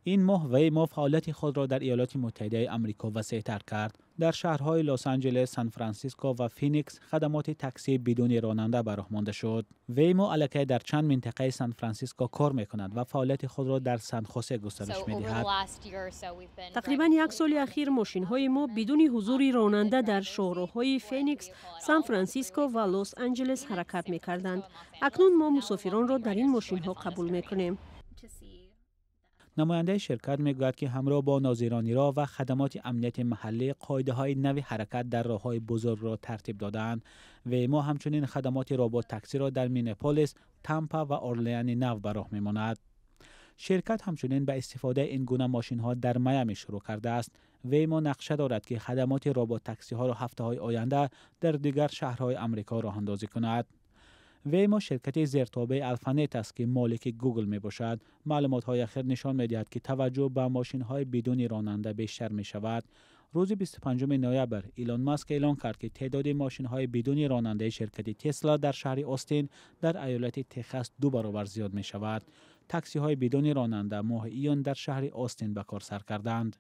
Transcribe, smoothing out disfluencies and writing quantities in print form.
این ماه ویمو فعالیت خود را در ایالات متحده آمریکا وسیع‌تر کرد. در شهرهای لس آنجلس، سان فرانسیسکو و فینیکس خدمات تاکسی بدون راننده به راه مانده شد. ویمو الکی در چند منطقه سان فرانسیسکو کار می‌کند و فعالیت خود را در سان خوسه گسترش می‌دهد. تقریباً یک سال اخیر ماشین‌های ما بدون حضور راننده در شهرهای فینیکس، سان فرانسیسکو و لس آنجلس حرکت می‌کردند. اکنون ما مسافران را در این ماشین‌ها قبول می‌کنیم. نماینده شرکت میگوید که همراه با ناظرانی راه و خدمات امنیت محلی قاعده‌های نوی حرکت در راه‌های بزرگ را ترتیب دادند و ما همچنین خدمات رابط تاکسی را در مینیاپولیس، تامپا و اورلیان نو به راه می‌ماند. شرکت همچنین به استفاده این گونه ماشین‌ها در میامی شروع کرده است. ویمو نقشه دارد که خدمات رابط تاکسی‌ها را هفته‌های آینده در دیگر شهرهای آمریکا راه اندازی کند. ویمو شرکت زیرتابع الفانت است که مالک گوگل می باشد. معلومات‌های اخیر نشان می‌دهد که توجه به ماشین‌های بدون راننده بیشتر می‌شود. روز 25 نوامبر ایلان ماسک اعلام کرد که تعداد ماشین‌های بدون راننده شرکت تسلا در شهر آستین در ایالت تگزاس 2 برابر زیاد می‌شود. تاکسی‌های بدون راننده ماه ایون در شهر آستین به کار سر کردند.